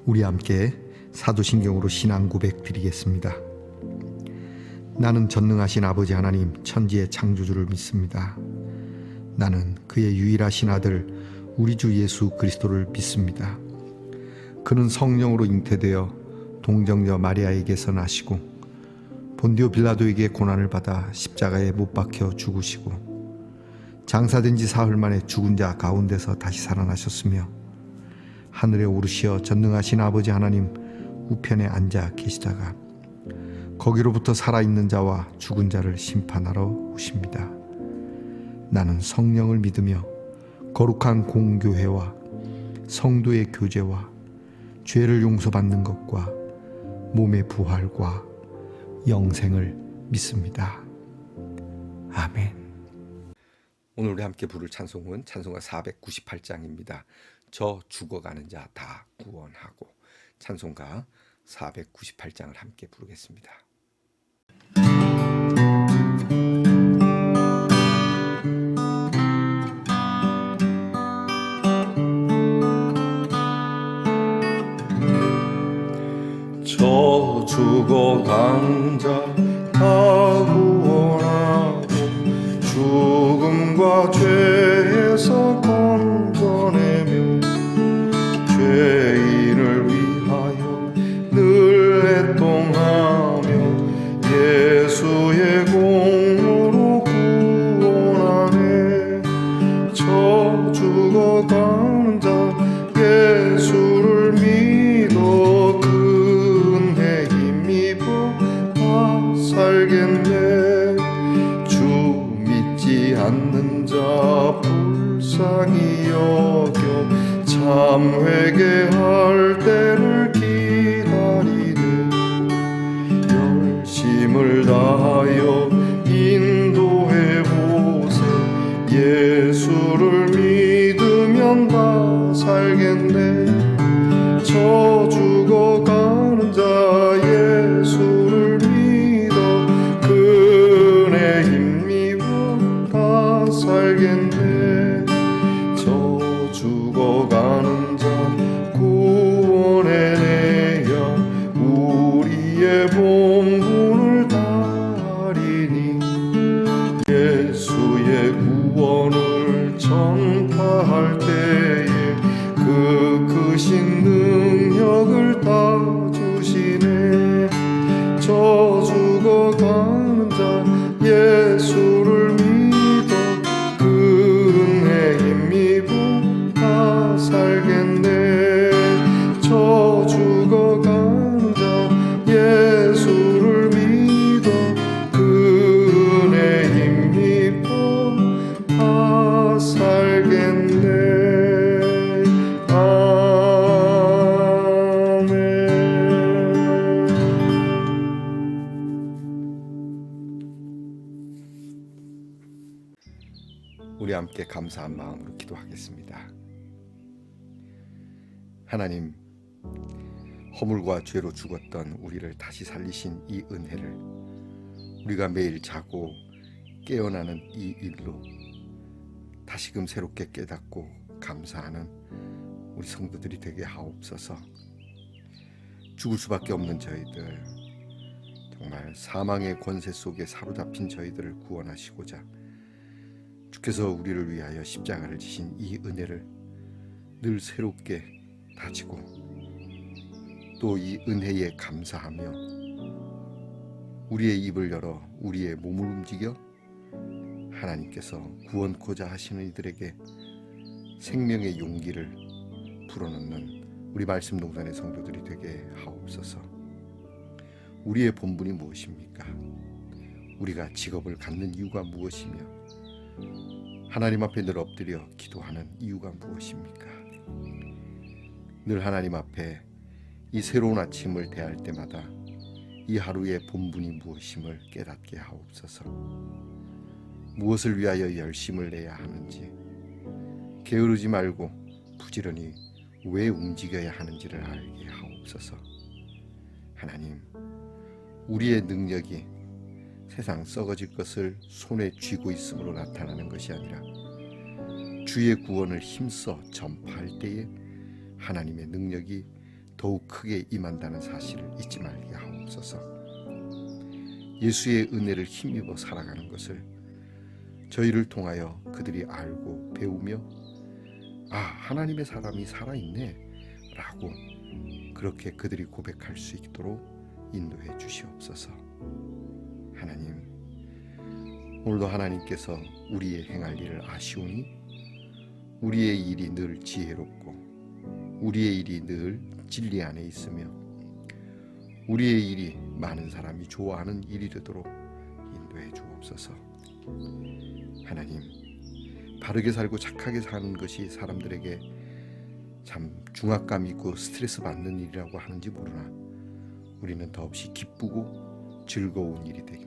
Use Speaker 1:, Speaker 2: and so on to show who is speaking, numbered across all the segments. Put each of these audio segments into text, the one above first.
Speaker 1: 우리 함께 사도신경으로 신앙 고백 드리겠습니다. 나는 전능하신 아버지 하나님 천지의 창조주를 믿습니다. 나는 그의 유일하신 아들 우리 주 예수 그리스도를 믿습니다. 그는 성령으로 잉태되어 동정녀 마리아에게서 나시고 본디오 빌라도에게 고난을 받아 십자가에 못 박혀 죽으시고 장사된 지 사흘 만에 죽은 자 가운데서 다시 살아나셨으며 하늘에 오르시어 전능하신 아버지 하나님 우편에 앉아 계시다가 거기로부터 살아있는 자와 죽은 자를 심판하러 오십니다. 나는 성령을 믿으며 거룩한 공교회와 성도의 교제와 죄를 용서받는 것과 몸의 부활과 영생을 믿습니다. 아멘. 오늘 우리 함께 부를 찬송은 찬송가 498장입니다. 저 죽어가는 자 다 구원하고. 찬송가 498장을 함께 부르겠습니다.
Speaker 2: 저 죽어가는 자 다 구원하고 죽음과 죄에서 건져내며 죄인을 위하여 늘 애통하며 예수의 공로로 구원하네. 저 죽어가는 자 예수를 믿어 은혜 힘입어 다 살겠네. 주 믿지 않는 자 불쌍히 여겨 참 회개할 때를 기다리네. 열심을 다하여 인도해 보세. 예수를 믿으면 다 살겠네. 저 죽어가는 자 예수를 믿어 그네 힘입어 다 살겠네. 저 죽어가는 자 구원해내야 우리의 본분을 다하리니. 예수의 구원을 전파할 때에 그 크신 능력을 다 주시네. 저 죽어가는 자 예수를 믿어 은혜 힘입어 다 살겠네. 저 죽어가는 자 예수를 믿어 은혜 힘입어 다 살겠네.
Speaker 1: 우리 함께 감사한 마음으로 기도하겠습니다. 하나님, 허물과 죄로 죽었던 우리를 다시 살리신 이 은혜를 우리가 매일 자고 깨어나는 이 일로 다시금 새롭게 깨닫고 감사하는 우리 성도들이 되게 하옵소서. 죽을 수밖에 없는 저희들, 정말 사망의 권세 속에 사로잡힌 저희들을 구원하시고자 주께서 우리를 위하여 십자가를 지신 이 은혜를 늘 새롭게 다지고 또 이 은혜에 감사하며 우리의 입을 열어 우리의 몸을 움직여 하나님께서 구원코자 하시는 이들에게 생명의 용기를 불어넣는 우리 말씀 동산의 성도들이 되게 하옵소서. 우리의 본분이 무엇입니까? 우리가 직업을 갖는 이유가 무엇이며 하나님 앞에 늘 엎드려 기도하는 이유가 무엇입니까? 늘 하나님 앞에 이 새로운 아침을 대할 때마다 이 하루의 본분이 무엇임을 깨닫게 하옵소서. 무엇을 위하여 열심을 내야 하는지, 게으르지 말고 부지런히 왜 움직여야 하는지를 알게 하옵소서. 하나님, 우리의 능력이 세상 썩어질 것을 손에 쥐고 있음으로 나타나는 것이 아니라 주의 구원을 힘써 전파할 때에 하나님의 능력이 더욱 크게 임한다는 사실을 잊지 말게 하옵소서. 예수의 은혜를 힘입어 살아가는 것을 저희를 통하여 그들이 알고 배우며 하나님의 사람이 살아있네 라고 그렇게 그들이 고백할 수 있도록 인도해 주시옵소서. 하나님, 오늘도 하나님께서 우리의 행할 일을 아시오니 우리의 일이 늘 지혜롭고 우리의 일이 늘 진리 안에 있으며 우리의 일이 많은 사람이 좋아하는 일이 되도록 인도해 주옵소서. 하나님, 바르게 살고 착하게 사는 것이 사람들에게 참 중압감 있고 스트레스 받는 일이라고 하는지 모르나 우리는 더없이 기쁘고 즐거운 일이 되길,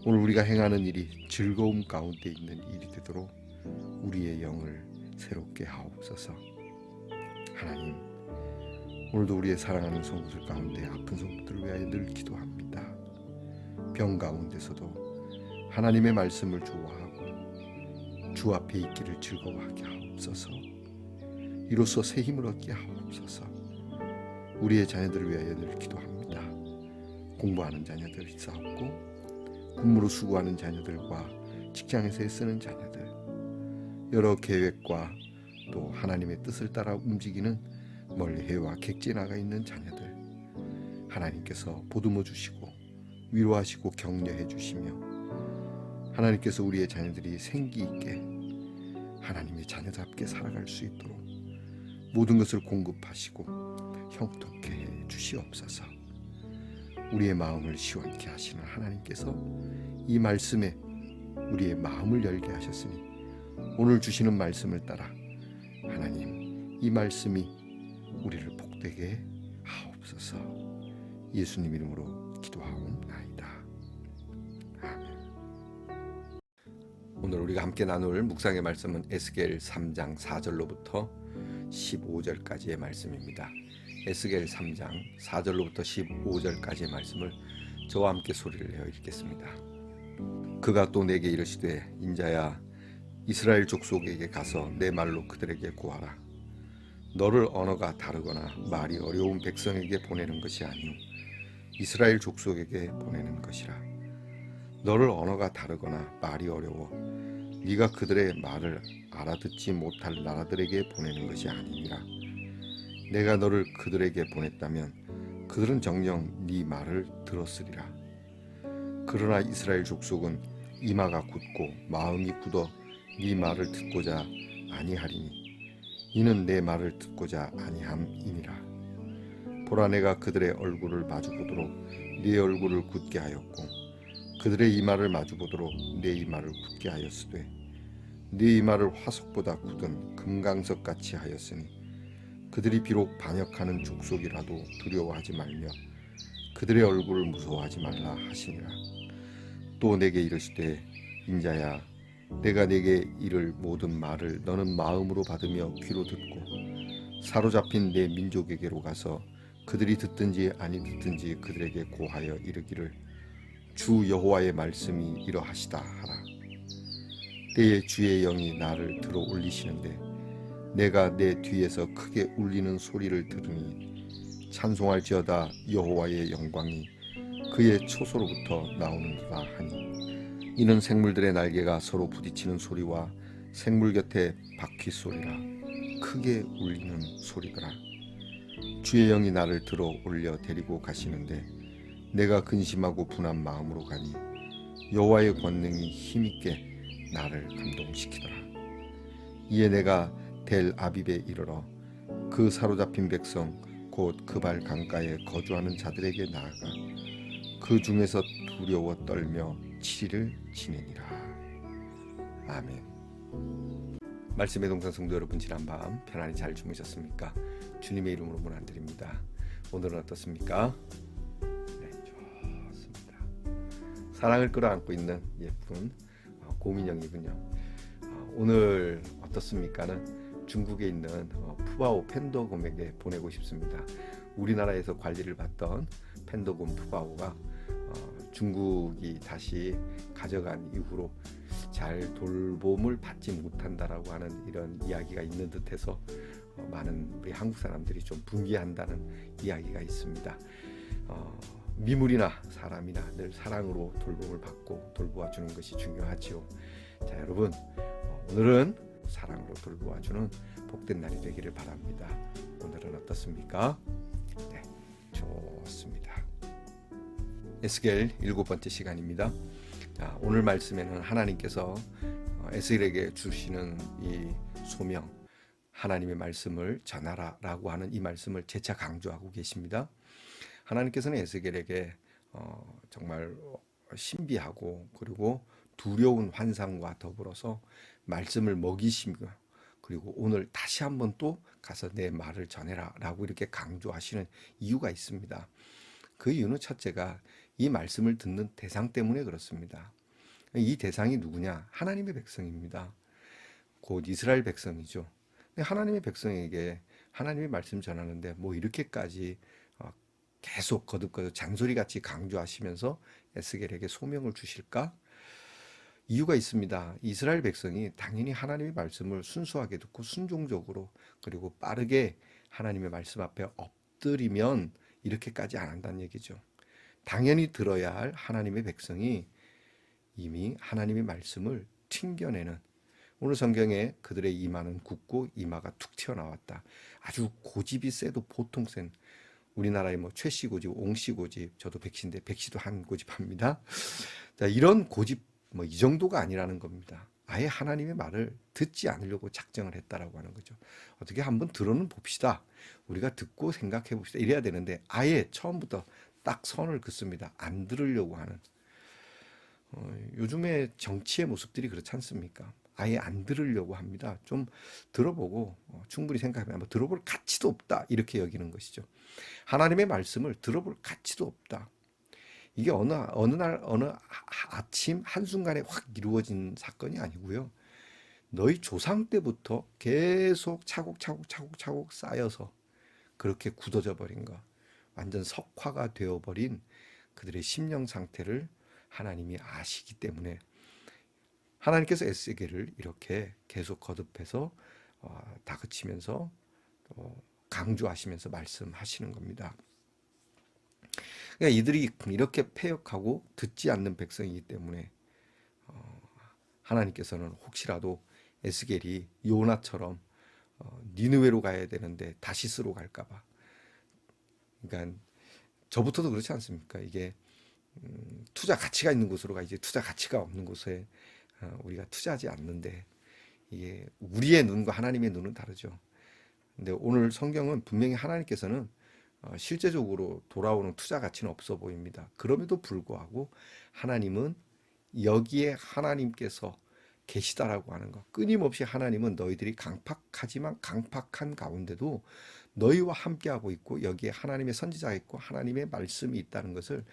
Speaker 1: 오늘 우리가 행하는 일이 즐거움 가운데 있는 일이 되도록 우리의 영을 새롭게 하옵소서. 하나님, 오늘도 우리의 사랑하는 성도들 가운데 아픈 성도들을 위하여 늘 기도합니다. 병 가운데서도 하나님의 말씀을 좋아하고 주 앞에 있기를 즐거워하게 하옵소서. 이로써 새 힘을 얻게 하옵소서. 우리의 자녀들을 위하여 늘 기도합니다. 공부하는 자녀들 있사옵고 군무로 수고하는 자녀들과 직장에서 애쓰는 자녀들, 여러 계획과 또 하나님의 뜻을 따라 움직이는 멀리 해와 객지에 나가 있는 자녀들, 하나님께서 보듬어 주시고 위로하시고 격려해 주시며 하나님께서 우리의 자녀들이 생기 있게 하나님의 자녀답게 살아갈 수 있도록 모든 것을 공급하시고 형통케 해 주시옵소서. 우리의 마음을 시원케 하시는 하나님께서 이 말씀에 우리의 마음을 열게 하셨으니 오늘 주시는 말씀을 따라 하나님, 이 말씀이 우리를 복되게 하옵소서. 예수님 이름으로 기도하옵나이다. 아멘. 오늘 우리가 함께 나눌 묵상의 말씀은 에스겔 3장 4절로부터 15절까지의 말씀입니다. 에스겔 3장 4절로부터 15절까지의 말씀을 저와 함께 소리를 내어 읽겠습니다. 그가 또 내게 이르시되, 인자야, 이스라엘 족속에게 가서 내 말로 그들에게 고하라. 너를 언어가 다르거나 말이 어려운 백성에게 보내는 것이 아니오 이스라엘 족속에게 보내는 것이라. 너를 언어가 다르거나 말이 어려워 네가 그들의 말을 알아듣지 못할 나라들에게 보내는 것이 아니니라. 내가 너를 그들에게 보냈다면 그들은 정녕 네 말을 들었으리라. 그러나 이스라엘 족속은 이마가 굳고 마음이 굳어 네 말을 듣고자 아니하리니 이는 내 말을 듣고자 아니함이니라. 보라, 내가 그들의 얼굴을 마주보도록 네 얼굴을 굳게 하였고 그들의 이마를 마주보도록 네 이마를 굳게 하였으되 네 이마를 화석보다 굳은 금강석같이 하였으니 그들이 비록 반역하는 족속이라도 두려워하지 말며 그들의 얼굴을 무서워하지 말라 하시니라. 또 내게 이르시되, 인자야, 내가 내게 이를 모든 말을 너는 마음으로 받으며 귀로 듣고 사로잡힌 내 민족에게로 가서 그들이 듣든지 아니 듣든지 그들에게 고하여 이르기를, 주 여호와의 말씀이 이러하시다 하라. 때에 주의 영이 나를 들어 올리시는데 내가 내 뒤에서 크게 울리는 소리를 들으니 찬송할지어다 여호와의 영광이 그의 초소로부터 나오는도다 하니, 이는 생물들의 날개가 서로 부딪히는 소리와 생물 곁에 바퀴 소리라 크게 울리는 소리더라. 주의 영이 나를 들어 올려 데리고 가시는데 내가 근심하고 분한 마음으로 가니 여호와의 권능이 힘있게 나를 감동시키더라. 이에 내가 델 아빕에 이르러 그 사로잡힌 백성 곧 그발 강가에 거주하는 자들에게 나아가 그 중에서 두려워 떨며 7일을 지내니라. 아멘. 말씀의 동산 성도 여러분, 지난밤 편안히 잘 주무셨습니까? 주님의 이름으로 문안드립니다. 오늘은 어떻습니까? 네, 좋습니다. 사랑을 끌어안고 있는 예쁜 고민영이군요. 오늘 어떻습니까는 중국에 있는 푸바오 팬더곰에게 보내고 싶습니다. 우리나라에서 관리를 받던 팬더곰 푸바오가 중국이 다시 가져간 이후로 잘 돌봄을 받지 못한다라고 하는 이런 이야기가 있는 듯해서 많은 우리 한국 사람들이 좀 분개한다는 이야기가 있습니다. 미물이나 사람이나 늘 사랑으로 돌봄을 받고 돌보아 주는 것이 중요하지요. 자, 여러분, 오늘은 사랑으로 돌보아 주는 복된 날이 되기를 바랍니다. 오늘은 어떻습니까? 네, 좋습니다. 에스겔 7번째 시간입니다. 자, 오늘 말씀에는 하나님께서 에스겔에게 주시는 이 소명, 하나님의 말씀을 전하라라고 하는 이 말씀을 재차 강조하고 계십니다. 하나님께서는 에스겔에게 정말 신비하고 그리고 두려운 환상과 더불어서 말씀을 먹이시며, 그리고 오늘 다시 한번 또 가서 내 말을 전해라 라고 이렇게 강조하시는 이유가 있습니다. 그 이유는 첫째가 이 말씀을 듣는 대상 때문에 그렇습니다. 이 대상이 누구냐? 하나님의 백성입니다. 곧 이스라엘 백성이죠. 하나님의 백성에게 하나님의 말씀 전하는데 뭐 이렇게까지 계속 거듭거듭 잔소리같이 강조하시면서 에스겔에게 소명을 주실까? 이유가 있습니다. 이스라엘 백성이 당연히 하나님의 말씀을 순수하게 듣고 순종적으로 그리고 빠르게 하나님의 말씀 앞에 엎드리면 이렇게까지 안 한다는 얘기죠. 당연히 들어야 할 하나님의 백성이 이미 하나님의 말씀을 튕겨내는, 오늘 성경에 그들의 이마는 굳고 이마가 툭 튀어나왔다. 아주 고집이 세도 보통 센, 우리나라의 뭐 최씨 고집, 옹씨 고집, 저도 백씨인데 백씨도 한 고집합니다. 자, 이런 고집 뭐 이 정도가 아니라는 겁니다. 아예 하나님의 말을 듣지 않으려고 작정을 했다라고 하는 거죠. 어떻게 한번 들어는 봅시다. 우리가 듣고 생각해 봅시다. 이래야 되는데 아예 처음부터 딱 선을 긋습니다. 안 들으려고 하는. 요즘에 정치의 모습들이 그렇지 않습니까? 아예 안 들으려고 합니다. 좀 들어보고 충분히 생각하면 뭐 들어볼 가치도 없다 이렇게 여기는 것이죠. 하나님의 말씀을 들어볼 가치도 없다. 이게 어느 날 어느 아침 한순간에 확 이루어진 사건이 아니고요. 너희 조상 때부터 계속 차곡차곡 쌓여서 그렇게 굳어져 버린 거, 완전 석화가 되어버린 그들의 심령 상태를 하나님이 아시기 때문에 하나님께서 에스겔을 이렇게 계속 거듭해서 다그치면서 강조하시면서 말씀하시는 겁니다. 그러니까 이들이 이렇게 패역하고 듣지 않는 백성이기 때문에 하나님께서는 혹시라도 에스겔이 요나처럼 니느웨로 가야 되는데 다시스로 갈까봐, 그러니까 저부터도 그렇지 않습니까? 이게 투자 가치가 있는 곳으로 가야지 투자 가치가 없는 곳에 우리가 투자하지 않는데, 이게 우리의 눈과 하나님의 눈은 다르죠. 근데 오늘 성경은 분명히 하나님께서는 실제적으로 돌아오는 투자 가치는 없어 보입니다. 그럼에도 불구하고 하나님은 여기에 하나님께서 계시다라고 하는 것, 끊임없이 하나님은 너희들이 강팍하지만 강팍한 가운데도 너희와 함께하고 있고 여기에 하나님의 선지자가 있고 하나님의 말씀이 있다는 것을,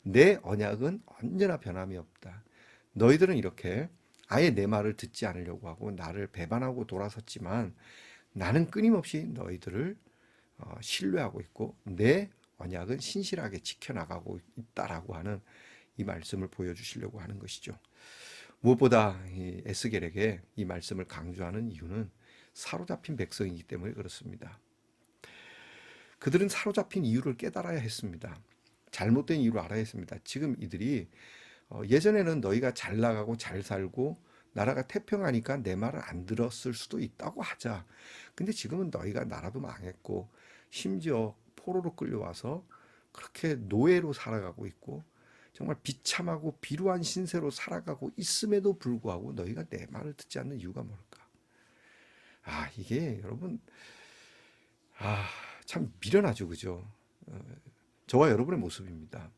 Speaker 1: 내 언약은 언제나 변함이 없다. 너희들은 이렇게 아예 내 말을 듣지 않으려고 하고 나를 배반하고 돌아섰지만 나는 끊임없이 너희들을 신뢰하고 있고 내 언약은 신실하게 지켜나가고 있다라고 하는 이 말씀을 보여주시려고 하는 것이죠. 무엇보다 이 에스겔에게 이 말씀을 강조하는 이유는 사로잡힌 백성이기 때문에 그렇습니다. 그들은 사로잡힌 이유를 깨달아야 했습니다. 잘못된 이유를 알아야 했습니다. 지금 이들이 예전에는 너희가 잘 나가고 잘 살고 나라가 태평하니까 내 말을 안 들었을 수도 있다고 하자. 근데 지금은 너희가 나라도 망했고 심지어 포로로 끌려와서 그렇게 노예로 살아가고 있고 정말 비참하고 비루한 신세로 살아가고 있음에도 불구하고 너희가 내 말을 듣지 않는 이유가 뭘까? 이게 여러분 참 미련하죠, 그죠? 저와 여러분의 모습입니다.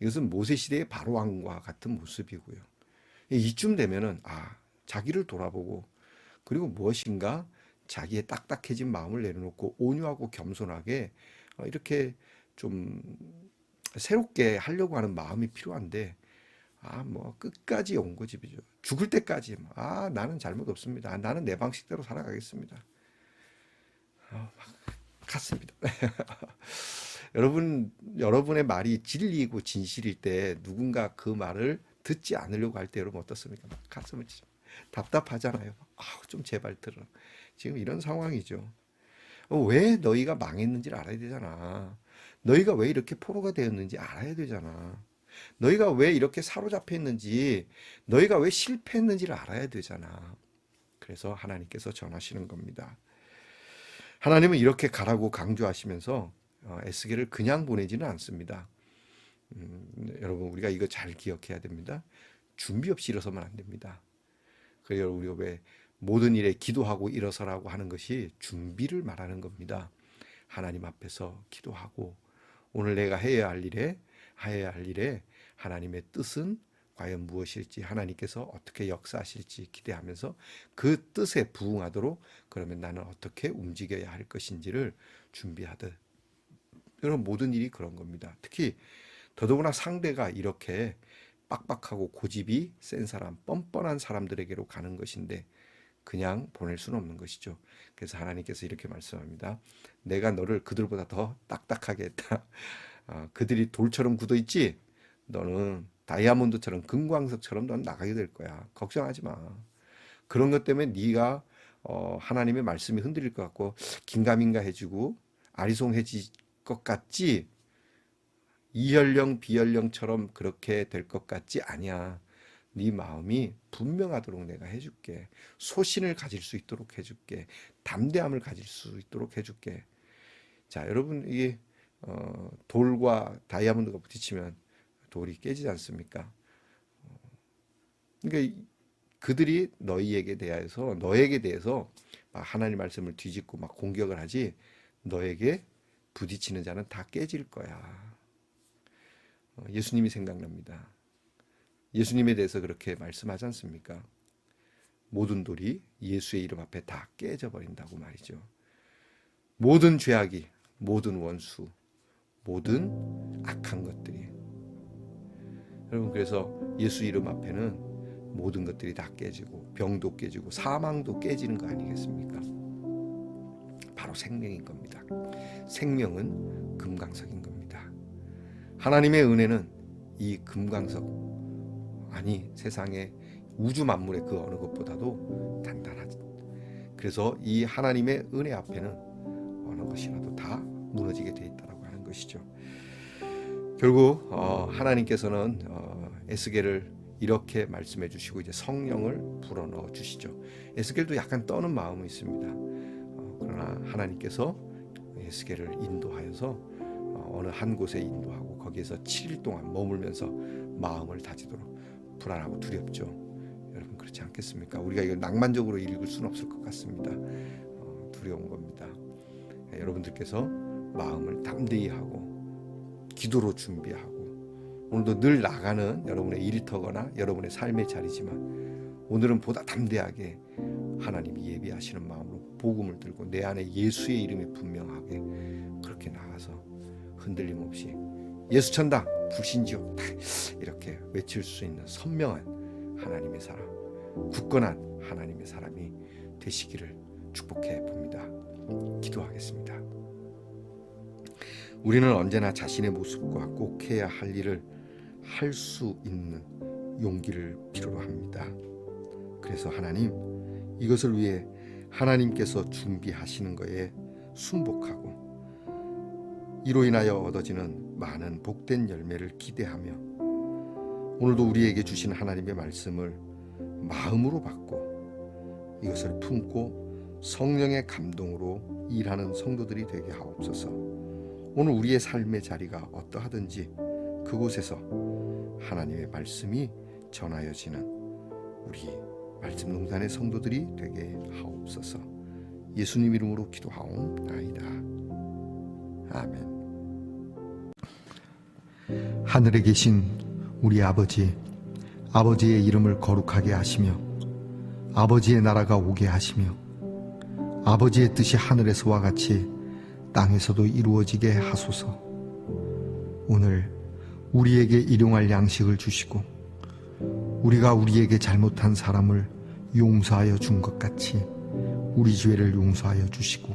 Speaker 1: 이것은 모세 시대의 바로 왕과 같은 모습이고요. 이쯤 되면은 자기를 돌아보고 그리고 무엇인가 자기의 딱딱해진 마음을 내려놓고 온유하고 겸손하게 이렇게 좀 새롭게 하려고 하는 마음이 필요한데 뭐 끝까지 온고집이죠. 죽을 때까지 나는 잘못 없습니다. 나는 내 방식대로 살아가겠습니다. 같습니다. 여러분의 말이 진리이고 진실일 때 누군가 그 말을 듣지 않으려고 할 때 여러분 어떻습니까? 가슴을 답답하잖아요. 좀 제발 들어. 지금 이런 상황이죠. 왜 너희가 망했는지를 알아야 되잖아. 너희가 왜 이렇게 포로가 되었는지 알아야 되잖아. 너희가 왜 이렇게 사로잡혀 있는지, 너희가 왜 실패했는지를 알아야 되잖아. 그래서 하나님께서 전하시는 겁니다. 하나님은 이렇게 가라고 강조하시면서 에스겔을 그냥 보내지는 않습니다. 여러분, 우리가 이거 잘 기억해야 됩니다. 준비 없이 일어서면 안 됩니다. 그래서 우리가 왜 모든 일에 기도하고 일어서라고 하는 것이 준비를 말하는 겁니다. 하나님 앞에서 기도하고 오늘 내가 해야 할 일에 하나님의 뜻은 과연 무엇일지, 하나님께서 어떻게 역사하실지 기대하면서 그 뜻에 부응하도록, 그러면 나는 어떻게 움직여야 할 것인지를 준비하듯, 여러분, 모든 일이 그런 겁니다. 특히 더더구나 상대가 이렇게 빡빡하고 고집이 센 사람, 뻔뻔한 사람들에게로 가는 것인데 그냥 보낼 수는 없는 것이죠. 그래서 하나님께서 이렇게 말씀합니다. 내가 너를 그들보다 더 딱딱하게 했다. 그들이 돌처럼 굳어있지? 너는 다이아몬드처럼, 금광석처럼 넌 나가게 될 거야. 걱정하지 마. 그런 것 때문에 네가 하나님의 말씀이 흔들릴 것 같고 긴가민가 해지고 아리송해질 것 같지? 이혈령 비혈령처럼 그렇게 될 것 같지? 아니야. 네 마음이 분명하도록 내가 해줄게. 소신을 가질 수 있도록 해줄게. 담대함을 가질 수 있도록 해줄게. 자, 여러분, 이게 돌과 다이아몬드가 부딪히면 돌이 깨지지 않습니까? 그러니까 그들이 너에게 대해서 막 하나님 말씀을 뒤집고 막 공격을 하지, 너에게 부딪히는 자는 다 깨질 거야. 예수님이 생각납니다. 예수님에 대해서 그렇게 말씀하지 않습니까? 모든 돌이 예수의 이름 앞에 다 깨져버린다고 말이죠. 모든 죄악이, 모든 원수, 모든 악한 것들이, 여러분, 그래서 예수 이름 앞에는 모든 것들이 다 깨지고 병도 깨지고 사망도 깨지는 거 아니겠습니까? 바로 생명인 겁니다. 생명은 금강석인 겁니다. 하나님의 은혜는 이 금강석, 아니 세상의 우주 만물의 그 어느 것보다도 단단하죠. 그래서 이 하나님의 은혜 앞에는 어느 것이라도 다 무너지게 돼 있다라고 하는 것이죠. 결국 하나님께서는 에스겔을 이렇게 말씀해 주시고 이제 성령을 불어넣어 주시죠. 에스겔도 약간 떠는 마음이 있습니다. 그러나 하나님께서 에스겔을 인도하여서 어느 한 곳에 인도하고 거기에서 7일 동안 머물면서 마음을 다지도록, 불안하고 두렵죠. 여러분, 그렇지 않겠습니까? 우리가 이걸 낭만적으로 읽을 수는 없을 것 같습니다. 두려운 겁니다. 여러분들께서 마음을 담대히 하고 기도로 준비하고, 오늘도 늘 나가는 여러분의 일터거나 여러분의 삶의 자리지만 오늘은 보다 담대하게 하나님이 예비하시는 마음으로 복음을 들고 내 안에 예수의 이름이 분명하게 그렇게 나가서 흔들림 없이 예수 천당, 불신지옥 이렇게 외칠 수 있는 선명한 하나님의 사람, 굳건한 하나님의 사람이 되시기를 축복해 봅니다. 기도하겠습니다. 우리는 언제나 자신의 모습과 꼭 해야 할 일을 할 수 있는 용기를 필요로 합니다. 그래서 하나님, 이것을 위해 하나님께서 준비하시는 것에 순복하고 이로 인하여 얻어지는 많은 복된 열매를 기대하며 오늘도 우리에게 주신 하나님의 말씀을 마음으로 받고 이것을 품고 성령의 감동으로 일하는 성도들이 되게 하옵소서. 오늘 우리의 삶의 자리가 어떠하든지 그곳에서 하나님의 말씀이 전하여지는 우리 말씀농단의 성도들이 되게 하옵소서. 예수님 이름으로 기도하옵나이다. 아멘.
Speaker 2: 하늘에 계신 우리 아버지, 아버지의 이름을 거룩하게 하시며 아버지의 나라가 오게 하시며 아버지의 뜻이 하늘에서와 같이 땅에서도 이루어지게 하소서. 오늘 우리에게 일용할 양식을 주시고 우리가 우리에게 잘못한 사람을 용서하여 준 것 같이 우리 죄를 용서하여 주시고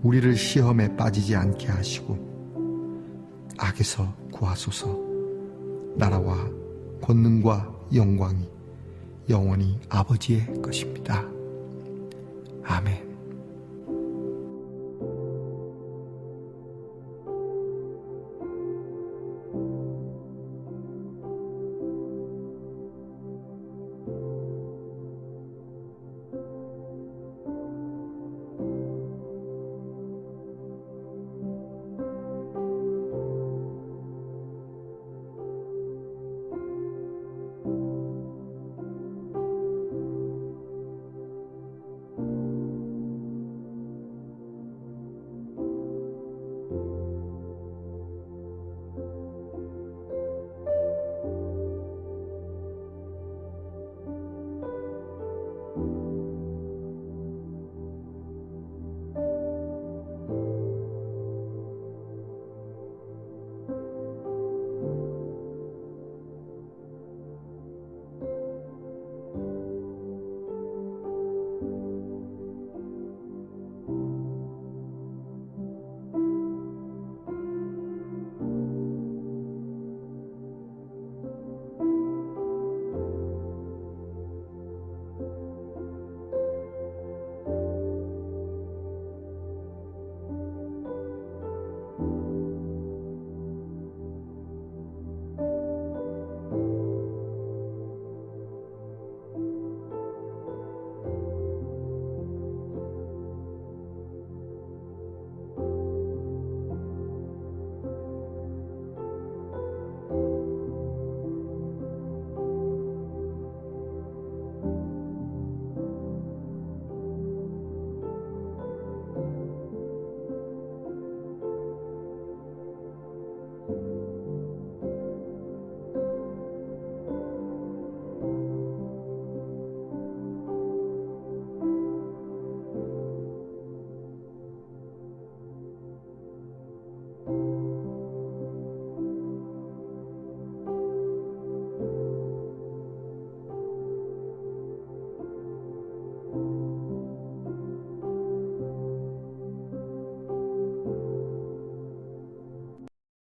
Speaker 2: 우리를 시험에 빠지지 않게 하시고 악에서 구하소서. 나라와 권능과 영광이 영원히 아버지의 것입니다. 아멘.